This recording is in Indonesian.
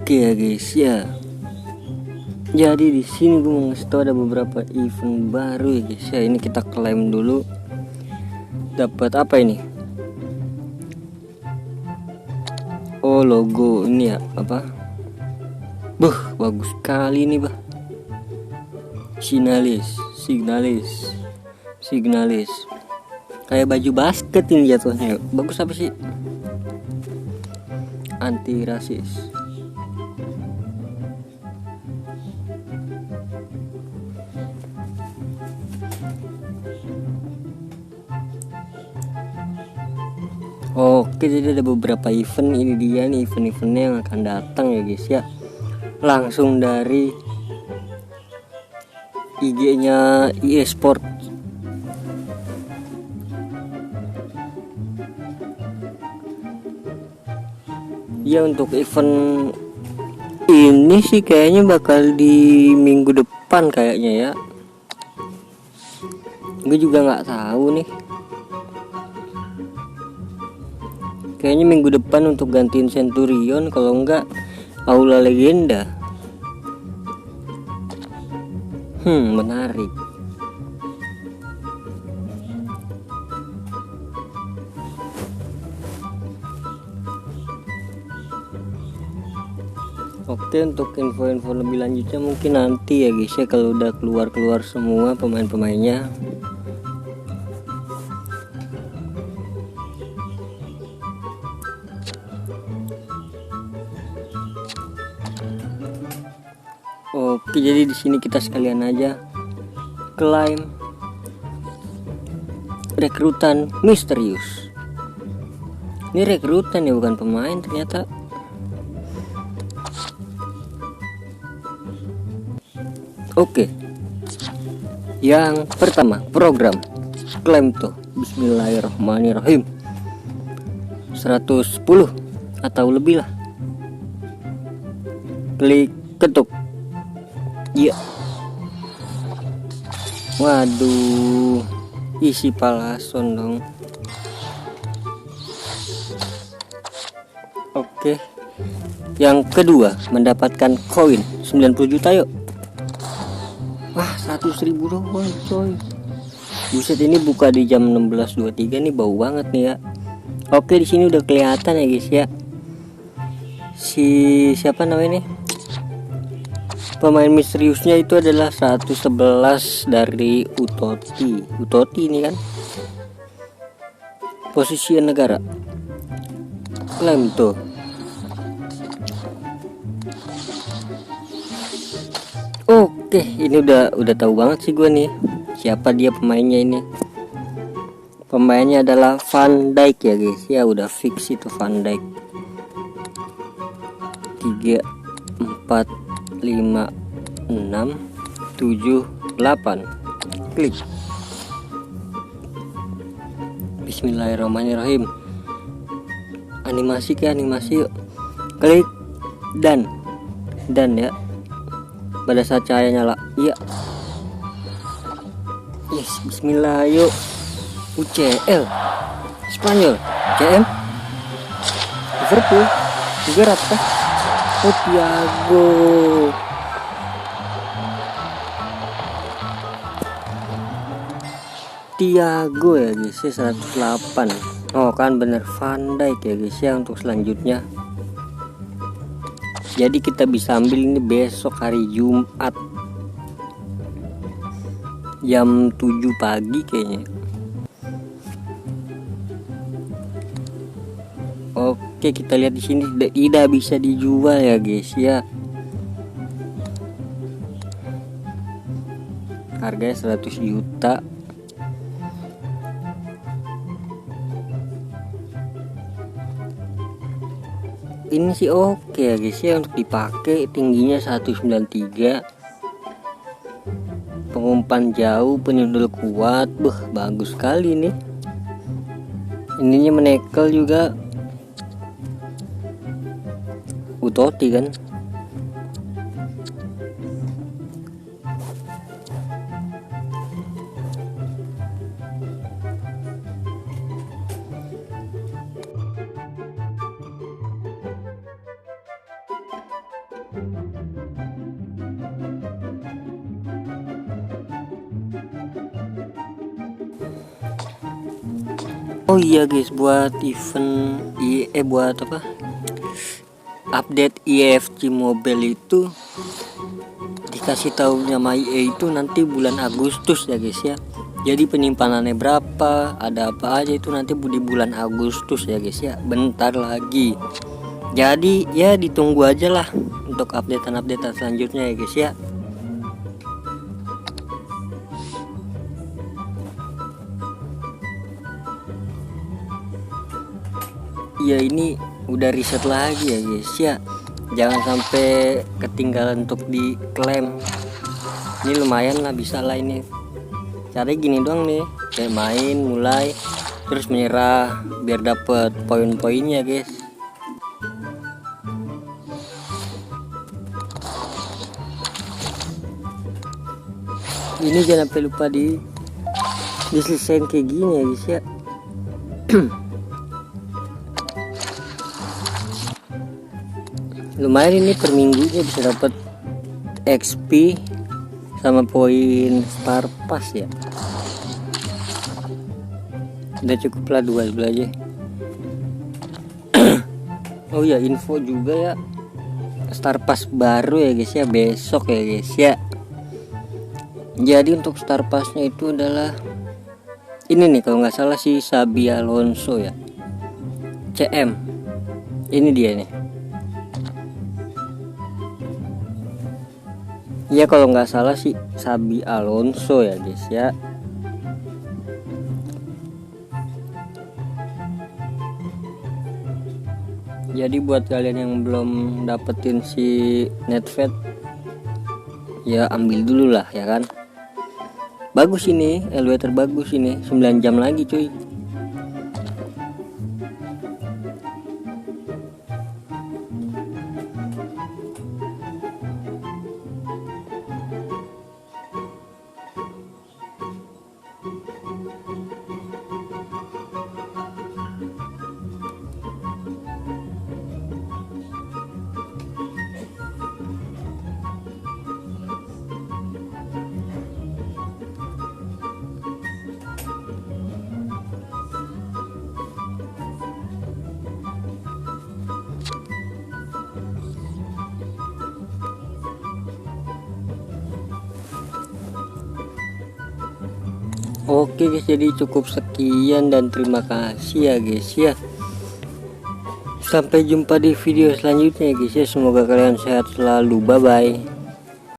Oke ya guys ya. Jadi di sini gue mau ngasih tau ada beberapa event baru ya guys ya. Ini kita klaim dulu. Dapat apa ini? Oh, logo ini ya, apa? Bagus sekali nih, bah. Signalis. Kayak baju basket ini jatuhnya. Bagus apa sih? Anti rasis. Oke, jadi ada beberapa event. Ini dia nih event-eventnya yang akan datang ya guys ya. Langsung dari IG-nya EA Sport. Ya, untuk event ini sih kayaknya bakal di minggu depan kayaknya ya. Gue juga nggak tahu nih. Kayaknya minggu depan untuk gantiin Centurion, kalau enggak Aula Legenda. Menarik. Oke, untuk info-info lebih lanjutnya mungkin nanti ya guys ya, kalau udah keluar semua pemain-pemainnya. Oke, jadi di sini kita sekalian aja klaim rekrutan misterius. Ini rekrutan ya, bukan pemain ternyata. Oke, yang pertama program klaim tuh. Bismillahirrahmanirrahim. 110 atau lebih lah. Klik ketuk. Iya. Waduh, isi palason dong. Oke, yang kedua mendapatkan koin 90 juta yuk. Wah, 100.000 doang coy. Buset, ini buka di jam 16.23 nih, bau banget nih ya. Oke, di sini udah kelihatan ya guys ya. Siapa namanya nih? Pemain misteriusnya itu adalah 111 dari Utoti ini kan. Posisi negara. Klaim tuh. Oke, ini udah tahu banget sih gue nih siapa dia pemainnya ini. Pemainnya adalah Van Dijk ya guys ya, udah fix itu Van Dijk. 3 4 5 6 7 8. Klik. Bismillahirrahmanirrahim. Animasi yuk. Klik dan ya. Pada saat cahaya nyala. Iya. Yes, bismillah yuk. UCL Spanyol, CM Liverpool juga rata. Oh, Thiago ya guys ya, 108. Oh kan bener, Van Dijk ya guys ya untuk selanjutnya. Jadi kita bisa ambil ini besok hari Jumat jam 7 pagi kayaknya. Oke, kita lihat di sini tidak bisa dijual ya guys ya. Harganya 100 juta. Ini sih oke ya guys ya untuk dipakai. Tingginya 193. Pengumpan jauh, penyundul kuat. Bagus sekali nih. Ininya menekel juga. Utoti kan. Oh iya guys, buat event buat apa, update IFC Mobile itu dikasih tahu sama EA itu nanti bulan Agustus ya guys ya. Jadi penyimpanannya berapa, ada apa aja itu nanti di bulan Agustus ya guys ya, bentar lagi. Jadi ya ditunggu aja lah untuk updatean selanjutnya ya guys ya. Ya ini udah riset lagi ya guys ya, jangan sampai ketinggalan untuk diklaim. Ini lumayan lah, bisa lah ini. Caranya gini doang nih, kayak main mulai terus menyerah biar dapet poin-poinnya guys. Ini jangan sampai lupa diselesain kayak gini ya guys ya. Lumayan ini per minggunya bisa dapat XP sama poin Star Pass ya. Udah cukup lah 2 aja. Oh ya, info juga ya, Star Pass baru ya guys ya, besok ya guys ya. Jadi untuk Star Passnya itu adalah ini nih, kalau nggak salah si Xabi Alonso ya, CM. Ini dia nih. Ya kalau nggak salah sih Xabi Alonso ya guys ya. Jadi buat kalian yang belum dapetin si Netfed, ya ambil dulu lah ya kan. Bagus ini, LW terbagus ini, 9 jam lagi cuy. Oke guys, jadi cukup sekian dan terima kasih ya guys ya. Sampai jumpa di video selanjutnya ya guys ya. Semoga kalian sehat selalu. Bye bye.